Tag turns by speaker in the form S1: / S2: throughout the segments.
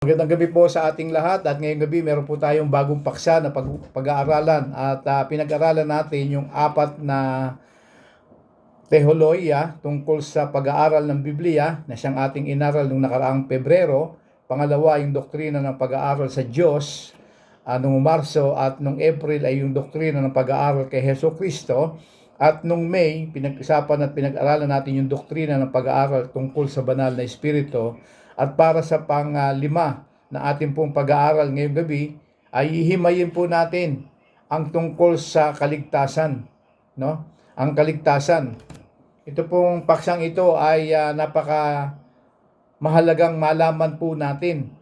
S1: Magandang gabi po sa ating lahat at ngayong gabi meron po tayong bagong paksa na pag-aaralan at pinag-aralan natin yung apat na teholohiya tungkol sa pag-aaral ng Biblia na siyang ating inaral noong nakaraang Pebrero. Pangalawa, yung doktrina ng pag-aaral sa Diyos noong Marso, at noong April ay yung doktrina ng pag-aaral kay Hesus Kristo. At noong May, pinag-usapan at pinag-aralan natin yung doktrina ng pag-aaral tungkol sa banal na Espiritu. At para sa pang-lima na ating pong pag-aaral ngayong gabi, ay ihimayin po natin ang tungkol sa kaligtasan. No? Ang kaligtasan. Ito pong paksang ito ay napaka mahalagang malaman po natin.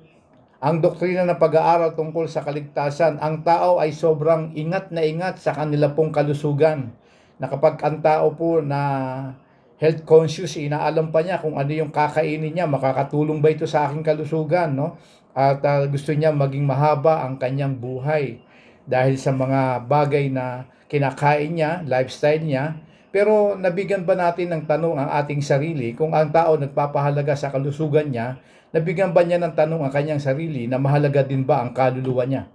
S1: Ang doktrina ng pag-aaral tungkol sa kaligtasan, ang tao ay sobrang ingat na ingat sa kanila pong kalusugan. Na kapag ang tao po na health conscious, inaalam pa niya kung ano yung kakainin niya, makakatulong ba ito sa aking kalusugan, no? At gusto niya maging mahaba ang kanyang buhay dahil sa mga bagay na kinakain niya, lifestyle niya. Pero nabigyan ba natin ng tanong ang ating sarili kung ang tao nagpapahalaga sa kalusugan niya, nabigyan ba niya ng tanong ang kanyang sarili na mahalaga din ba ang kaluluwa niya?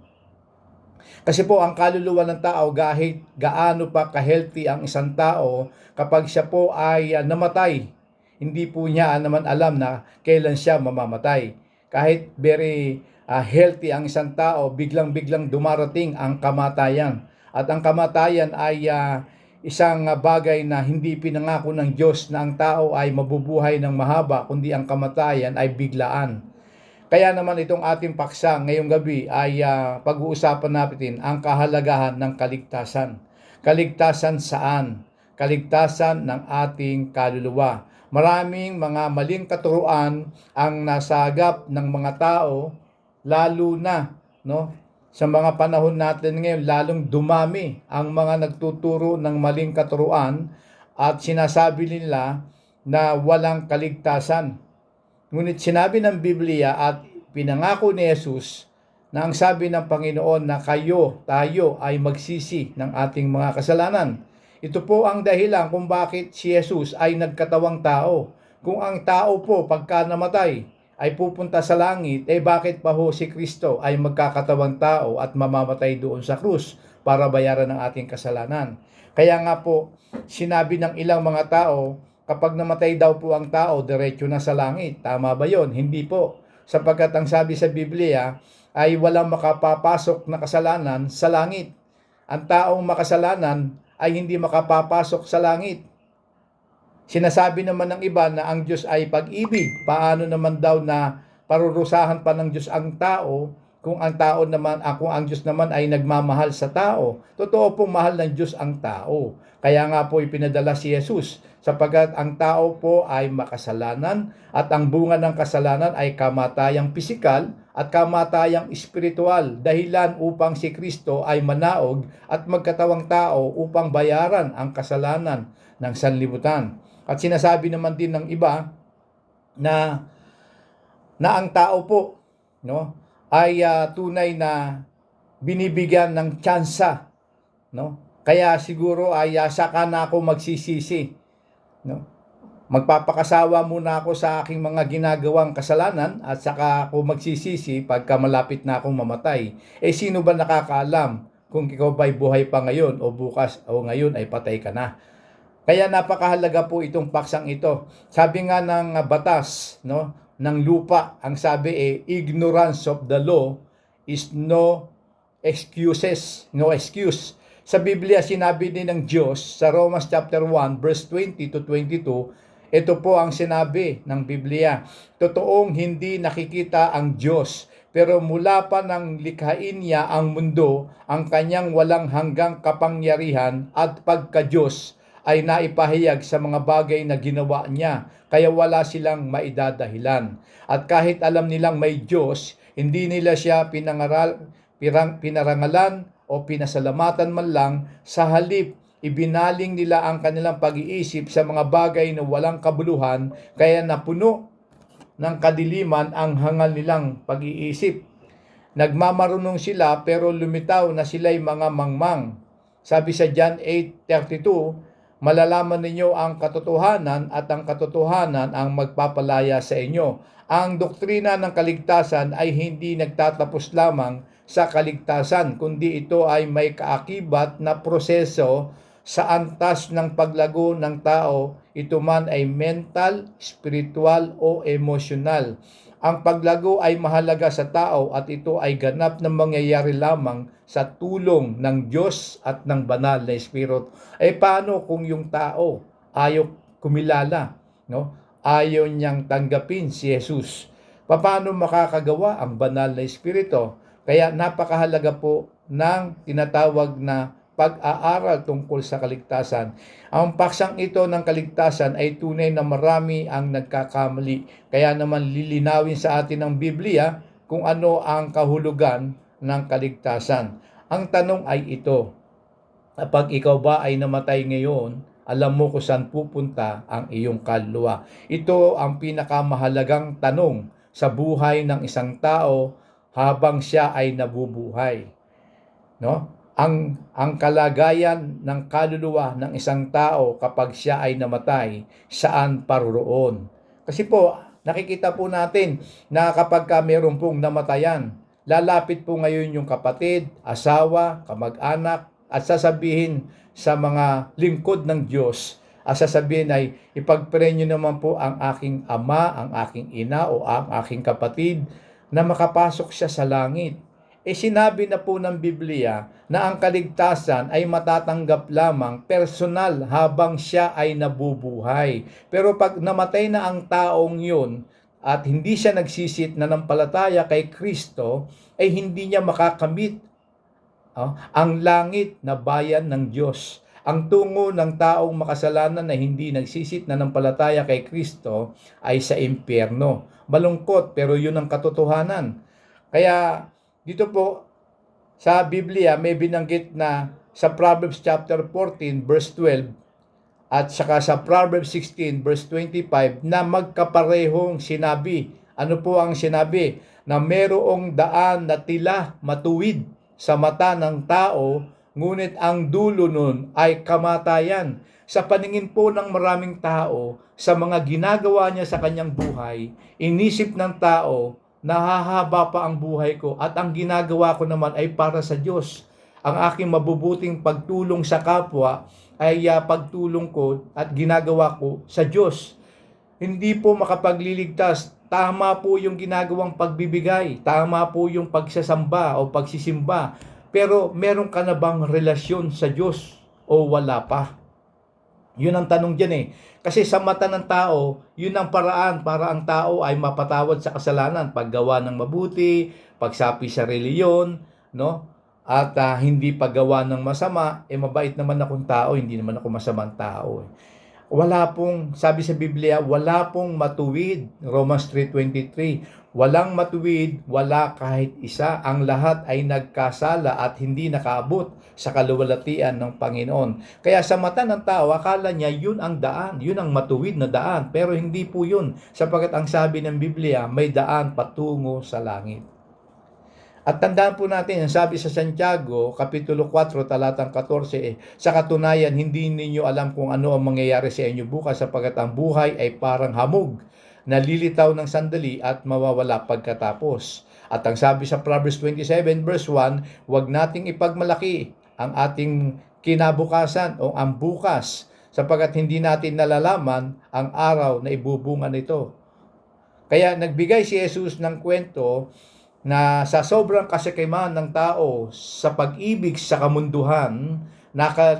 S1: Kasi po ang kaluluwa ng tao, kahit gaano pa ka-healthy ang isang tao, kapag siya po ay namatay, hindi po niya naman alam na kailan siya mamamatay. Kahit very healthy ang isang tao, biglang-biglang dumarating ang kamatayan. At ang kamatayan ay isang bagay na hindi pinangako ng Diyos na ang tao ay mabubuhay ng mahaba, kundi ang kamatayan ay biglaan. Kaya naman itong ating paksa ngayong gabi ay pag-uusapan natin ang kahalagahan ng kaligtasan. Kaligtasan saan? Kaligtasan ng ating kaluluwa. Maraming mga maling katuruan ang nasagap ng mga tao, lalo na sa mga panahon natin ngayon, lalong dumami ang mga nagtuturo ng maling katuruan at sinasabi nila na walang kaligtasan. Ngunit sinabi ng Biblia at pinangako ni Jesus na ang sabi ng Panginoon na tayo ay magsisi ng ating mga kasalanan. Ito po ang dahilan kung bakit si Jesus ay nagkatawang tao. Kung ang tao po pagka namatay ay pupunta sa langit, bakit pa ho si Kristo ay magkakatawang tao at mamamatay doon sa krus para bayaran ng ating kasalanan? Kaya nga po, sinabi ng ilang mga tao, kapag namatay daw po ang tao, diretso na sa langit. Tama ba yon? Hindi po. Sapagkat ang sabi sa Biblia ay walang makapapasok na kasalanan sa langit. Ang taong makasalanan ay hindi makapapasok sa langit. Sinasabi naman ng iba na ang Diyos ay pag-ibig. Paano naman daw na parurusahan pa ng Diyos ang tao kung ang Diyos naman ay nagmamahal sa tao? Totoo pong mahal ng Diyos ang tao. Kaya nga po ipinadala si Jesus, sapagkat ang tao po ay makasalanan at ang bunga ng kasalanan ay kamatayang pisikal at kamatayang espiritual, dahilan upang si Kristo ay manaog at magkatawang tao upang bayaran ang kasalanan ng sanlibutan. At sinasabi naman din ng iba na ang tao po ay tunay na binibigyan ng tsansa, Kaya siguro ay saka na ako magsisisi, Magpapakasawa muna ako sa aking mga ginagawang kasalanan at saka ako magsisisi pagka malapit na akong mamatay. Sino ba nakakaalam kung ikaw ba'y buhay pa ngayon o bukas o ngayon ay patay ka na? Kaya napakahalaga po itong paksang ito. Sabi nga ng batas ng lupa, ang sabi ignorance of the law is no excuses, no excuse. Sa Biblia sinabi din ng Diyos sa Romans chapter 1 verse 20 to 22, ito po ang sinabi ng Biblia. Totoong hindi nakikita ang Diyos, pero mula pa nang likhain niya ang mundo, ang kanyang walang hanggang kapangyarihan at pagka-Diyos ay naipahayag sa mga bagay na ginawa niya, kaya wala silang maidadahilan. At kahit alam nilang may Diyos, hindi nila siya pinarangalan o pinasalamatan man lang. Sa halip, ibinaling nila ang kanilang pag-iisip sa mga bagay na walang kabuluhan, kaya napuno ng kadiliman ang hangal nilang pag-iisip. Nagmamarunong sila pero lumitaw na sila'y mga mangmang. Sabi sa John 8:32, Malalaman ninyo ang katotohanan at ang katotohanan ang magpapalaya sa inyo. Ang doktrina ng kaligtasan ay hindi nagtatapos lamang sa kaligtasan, kundi ito ay may kaakibat na proseso sa antas ng paglago ng tao, ito man ay mental, spiritual o emosyonal. Ang paglago ay mahalaga sa tao at ito ay ganap na mangyayari lamang sa tulong ng Diyos at ng banal na Espiritu. Paano kung yung tao ayaw kumilala, no? Ayaw niyang tanggapin si Jesus? Paano makakagawa ang banal na Espiritu? Kaya napakahalaga po ng tinatawag na pag-aaral tungkol sa kaligtasan. Ang paksang ito ng kaligtasan ay tunay na marami ang nagkakamali. Kaya naman lilinawin sa atin ng Biblia kung ano ang kahulugan ng kaligtasan. Ang tanong ay ito, kapag ikaw ba ay namatay ngayon, alam mo kung saan pupunta ang iyong kaluluwa. Ito ang pinakamahalagang tanong sa buhay ng isang tao habang siya ay nabubuhay. No? Ang kalagayan ng kaluluwa ng isang tao kapag siya ay namatay, saan paroroon? Kasi po, nakikita po natin na kapag meron pong namatayan, lalapit po ngayon yung kapatid, asawa, kamag-anak, at sasabihin sa mga lingkod ng Diyos, sasabihin ay, ipagpray nyo naman po ang aking ama, ang aking ina o ang aking kapatid na makapasok siya sa langit. Sinabi na po ng Biblia na ang kaligtasan ay matatanggap lamang personal habang siya ay nabubuhay. Pero pag namatay na ang taong yun at hindi siya nagsisit na nanampalataya kay Kristo, ay hindi niya makakamit ang langit na bayan ng Diyos. Ang tungo ng taong makasalanan na hindi nagsisit na nanampalataya kay Kristo ay sa impyerno. Malungkot, pero yun ang katotohanan. Kaya dito po sa Biblia may binanggit na sa Proverbs chapter 14 verse 12 at saka sa Proverbs 16 verse 25 na magkaparehong sinabi. Ano po ang sinabi? Na merong daan na tila matuwid sa mata ng tao, ngunit ang dulo nun ay kamatayan. Sa paningin po ng maraming tao, sa mga ginagawa niya sa kanyang buhay, inisip ng tao, nahahaba pa ang buhay ko at ang ginagawa ko naman ay para sa Diyos. Ang aking mabubuting pagtulong sa kapwa ay pagtulong ko at ginagawa ko sa Diyos. Hindi po makapagliligtas. Tama po yung ginagawang pagbibigay. Tama po yung pagsasamba o pagsisimba. Pero meron ka na bang relasyon sa Diyos o wala pa? Yun ang tanong dyan eh. Kasi sa mata ng tao, yun ang paraan para ang tao ay mapatawad sa kasalanan. Paggawa ng mabuti, pagsapi sa reliyon, no? At hindi paggawa ng masama, mabait naman akong tao, hindi naman ako masamang tao. Wala pong, sabi sa Biblia, wala pong matuwid. Romans 3:23. Walang matuwid, wala kahit isa. Ang lahat ay nagkasala at hindi nakaabot sa kaluwalhatian ng Panginoon. Kaya sa mata ng tao, akala niya yun ang daan, yun ang matuwid na daan. Pero hindi po yun, sapagkat ang sabi ng Biblia, may daan patungo sa langit. At tandaan po natin, ang sabi sa Santiago, Kapitulo 4, talatang 14, sa katunayan, hindi ninyo alam kung ano ang mangyayari sa inyo bukas sapagkat ang buhay ay parang hamog, nalilitaw ng sandali at mawawala pagkatapos. At ang sabi sa Proverbs 27 verse 1, huwag nating ipagmalaki ang ating kinabukasan o ang bukas sapagkat hindi natin nalalaman ang araw na ibubunga nito. Kaya nagbigay si Jesus ng kwento na sa sobrang kasakiman ng tao sa pag-ibig sa kamunduhan,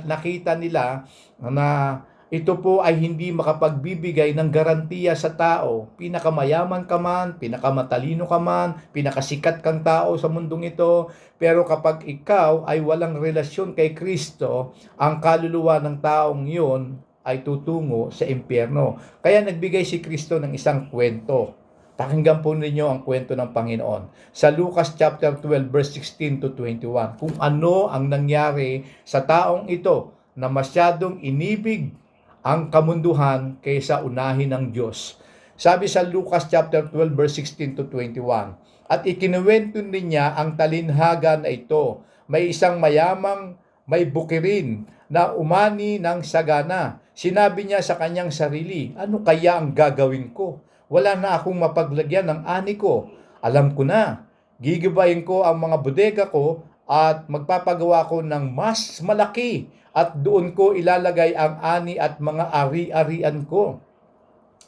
S1: nakita nila na ito po ay hindi makapagbibigay ng garantiya sa tao. Pinakamayaman ka man, pinakamatalino ka man, pinakasikat kang tao sa mundong ito, pero kapag ikaw ay walang relasyon kay Kristo, ang kaluluwa ng taong yun ay tutungo sa impyerno. Kaya nagbigay si Kristo ng isang kwento. Pakinggan po ninyo ang kwento ng Panginoon. Sa Lucas chapter 12 verse 16 to 21, kung ano ang nangyari sa taong ito na masyadong inibig ang kamunduhan kaysa unahin ng Diyos. Sabi sa Lucas chapter 12 verse 16 to 21, at ikinuwento niya ang talinhaga na ito. May isang mayamang may bukirin na umani ng sagana. Sinabi niya sa kanyang sarili, ano kaya ang gagawin ko? Wala na akong mapaglagyan ng ani ko. Alam ko na, gigibayin ko ang mga bodega ko at magpapagawa ko ng mas malaki at doon ko ilalagay ang ani at mga ari-arian ko.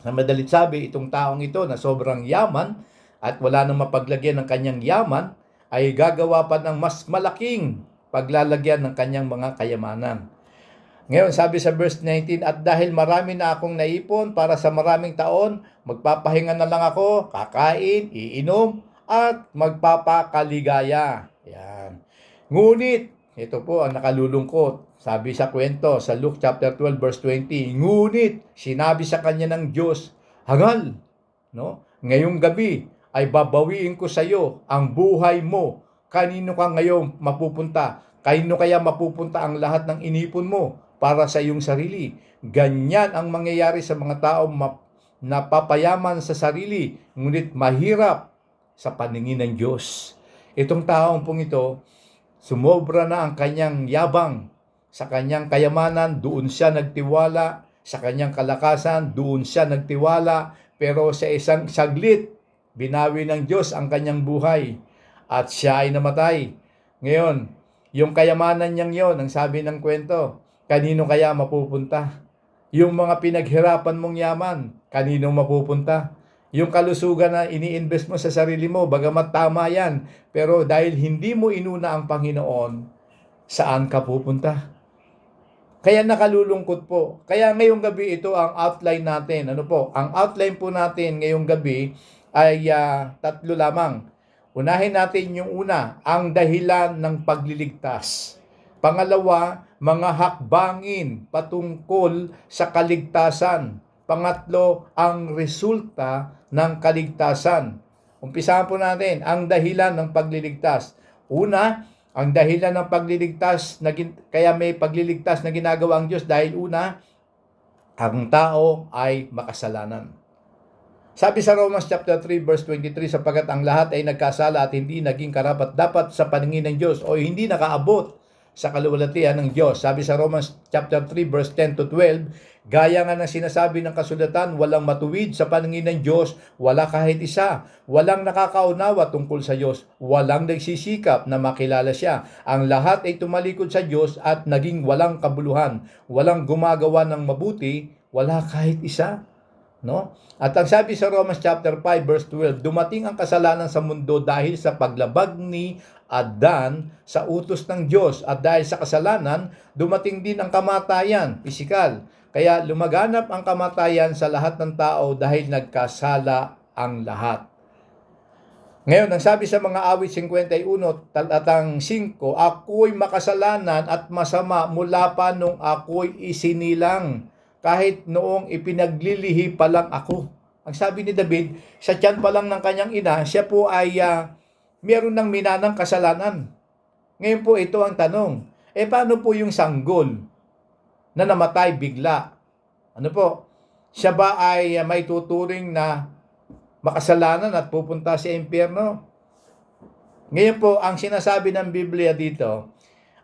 S1: Sa madalit sabi, itong taong ito na sobrang yaman at wala nang mapaglagyan ng kanyang yaman ay gagawa pa ng mas malaking paglalagyan ng kanyang mga kayamanan. Ngayon, sabi sa verse 19, at dahil marami na akong naipon para sa maraming taon, magpapahinga na lang ako, kakain, iinom, at magpapakaligaya. Yan. Ngunit, ito po ang nakalulungkot. Sabi sa kwento sa Luke chapter 12 verse 20, ngunit sinabi sa kanya ng Diyos, hangal, no? Ngayong gabi ay babawiin ko sa iyo ang buhay mo. Kanino ka ngayon mapupunta? Kanino kaya mapupunta ang lahat ng inipon mo para sa iyong sarili? Ganyan ang mangyayari sa mga taong napapayaman sa sarili, ngunit mahirap sa paningin ng Diyos. Itong taong pong ito, sumobra na ang kanyang yabang. Sa kanyang kayamanan, doon siya nagtiwala. Sa kanyang kalakasan, doon siya nagtiwala. Pero sa isang saglit, binawi ng Diyos ang kanyang buhay. At siya ay namatay. Ngayon, yung kayamanan niyang yon, ang sabi ng kwento, kanino kaya mapupunta? Yung mga pinaghirapan mong yaman, kanino mapupunta? Yung kalusugan na ini-invest mo sa sarili mo, bagamat tama yan, pero dahil hindi mo inuna ang Panginoon, saan ka pupunta? Kaya nakalulungkot po. Kaya ngayong gabi ito ang outline natin. Ano po? Ang outline po natin ngayong gabi ay tatlo lamang. Unahin natin yung una, ang dahilan ng pagliligtas. Pangalawa, mga hakbangin patungkol sa kaligtasan. Pangatlo, ang resulta ng kaligtasan. Umpisahan po natin ang dahilan ng pagliligtas. Una, ang dahilan ng pagliligtas, kaya may pagliligtas na ginagawa ang Diyos dahil una, ang tao ay makasalanan. Sabi sa Romans chapter 3 verse 23, sapagkat ang lahat ay nagkasala at hindi naging karapat-dapat sa paningin ng Diyos o hindi nakaabot sa kaluwalhatian ng Diyos. Sabi sa Romans chapter 3 verse 10 to 12, gaya nga ng sinasabi ng kasulatan, walang matuwid sa paningin ng Diyos, wala kahit isa, walang nakakaunawa tungkol sa Diyos, walang nagsisikap na makilala siya. Ang lahat ay tumalikod sa Diyos at naging walang kabuluhan, walang gumagawa ng mabuti, wala kahit isa. No? At ang sabi sa Romans chapter 5 verse 12, dumating ang kasalanan sa mundo dahil sa paglabag ni Adan sa utos ng Diyos, at dahil sa kasalanan dumating din ang kamatayan, pisikal. Kaya lumaganap ang kamatayan sa lahat ng tao dahil nagkasala ang lahat. Ngayon, ang sabi sa mga awit 51, talatang 5, ako'y makasalanan at masama mula pa nung ako'y isinilang, kahit noong ipinaglilihi pa lang ako. Ang sabi ni David, sa tiyan pa lang ng kanyang ina, siya po ay meron ng minanang kasalanan. Ngayon po ito ang tanong, paano po yung sanggol na namatay bigla? Ano po? Siya ba ay may tuturing na makasalanan at pupunta sa impyerno? Ngayon po, ang sinasabi ng Biblia dito,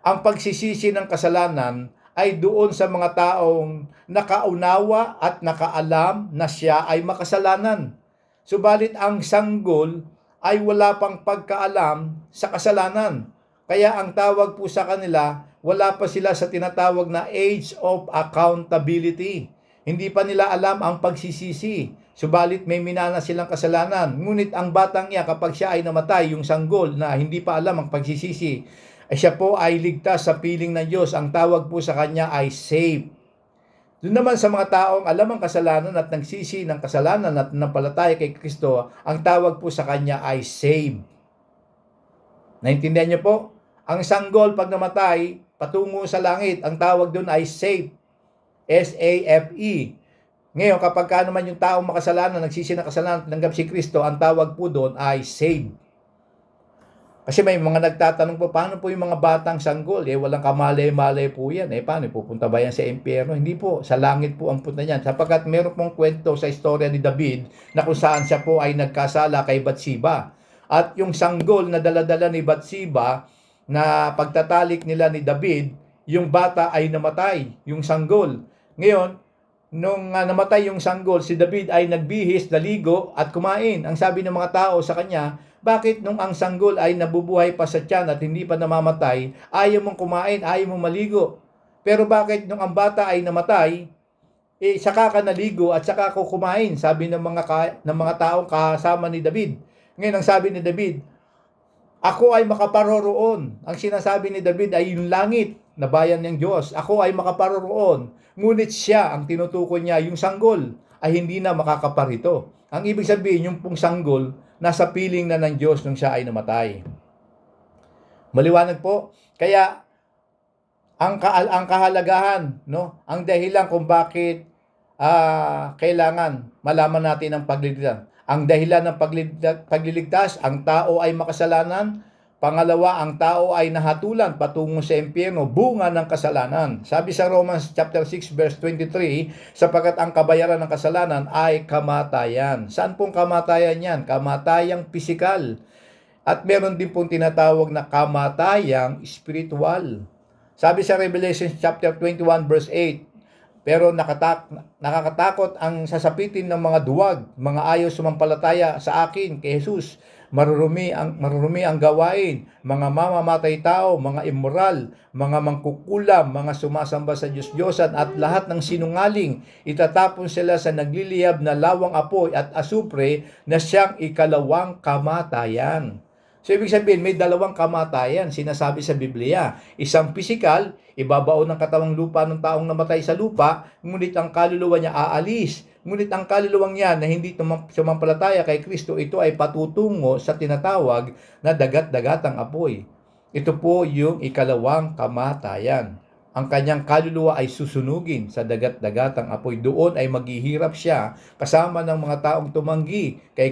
S1: ang pagsisisi ng kasalanan ay doon sa mga taong nakaunawa at nakaalam na siya ay makasalanan. Subalit ang sanggol ay wala pang pagkaalam sa kasalanan. Kaya ang tawag po sa kanila, wala pa sila sa tinatawag na age of accountability. Hindi pa nila alam ang pagsisisi. Subalit may minana silang kasalanan. Ngunit ang batang niya, kapag siya ay namatay, yung sanggol na hindi pa alam ang pagsisisi, siya po ay ligtas sa piling ng Diyos. Ang tawag po sa kanya ay saved. Doon naman sa mga taong alam ang kasalanan at nagsisi ng kasalanan at nampalataya kay Kristo, ang tawag po sa kanya ay saved. Naintindihan niyo po? Ang sanggol pag namatay, patungo sa langit, ang tawag doon ay saved. S-A-F-E. Ngayon, kapag ka naman yung taong makasalanan, nagsisi ng kasalanan, tinanggap si Kristo, ang tawag po doon ay saved. Kasi may mga nagtatanong po, paano po yung mga batang sanggol? Walang kamalay-malay po yan. Paano? Pupunta ba yan sa impyerno? Hindi po. Sa langit po ang punta niyan. Sapagkat meron pong kwento sa istorya ni David na kung saan siya po ay nagkasala kay Bathsheba. At yung sanggol na daladala ni Bathsheba na pagtatalik nila ni David, yung bata ay namatay, yung sanggol. Ngayon, nung namatay yung sanggol, si David ay nagbihis, naligo at kumain. Ang sabi ng mga tao sa kanya, bakit nung ang sanggol ay nabubuhay pa sa tiyan at hindi pa namamatay, ayaw mong kumain, ayaw mong maligo? Pero bakit nung ang bata ay namatay, saka ka naligo at saka ko kumain, sabi ng mga taong kasama ni David. Ngayon, ang sabi ni David, ako ay makaparoroon. Ang sinasabi ni David ay yung langit na bayan ng Diyos. Ako ay makaparoroon. Ngunit siya, ang tinutukoy niya, yung sanggol, ay hindi na makakaparito. Ang ibig sabihin, yung pong sanggol, nasa piling na ng Diyos nung siya ay namatay. Maliwanag po. Kaya, ang kahalagahan, no? Ang dahilan kung bakit kailangan malaman natin ang pagliligtas. Ang dahilan ng pagliligtas, ang tao ay makasalanan. Pangalawa, ang tao ay nahatulan patungo sa impyerno, bunga ng kasalanan. Sabi sa Romans chapter 6 verse 23, sapagkat ang kabayaran ng kasalanan ay kamatayan. Saan pong kamatayan yan? Kamatayang pisikal. At meron din pong tinatawag na kamatayang spiritual. Sabi sa Revelation chapter 21 verse 8, pero nakakatakot ang sasapitin ng mga duwag, mga ayaw sumampalataya sa akin, kay Jesus. Marurumi ang gawain, mga mamamatay tao, mga immoral, mga mangkukulam, mga sumasamba sa Diyos-Diyosan at lahat ng sinungaling. Itatapon sila sa nagliliyab na lawang apoy at asupre na siyang ikalawang kamatayan. So, ibig sabihin, may dalawang kamatayan, sinasabi sa Biblia. Isang pisikal, ibabaon ng katawang lupa ng taong namatay sa lupa, ngunit ang kaluluwa niya aalis. Ngunit ang kaluluwang niya na hindi sumampalataya kay Kristo, ito ay patutungo sa tinatawag na dagat-dagatang apoy. Ito po yung ikalawang kamatayan. Ang kanyang kaluluwa ay susunugin sa dagat-dagatang apoy. Doon ay maghihirap siya kasama ng mga taong tumanggi kay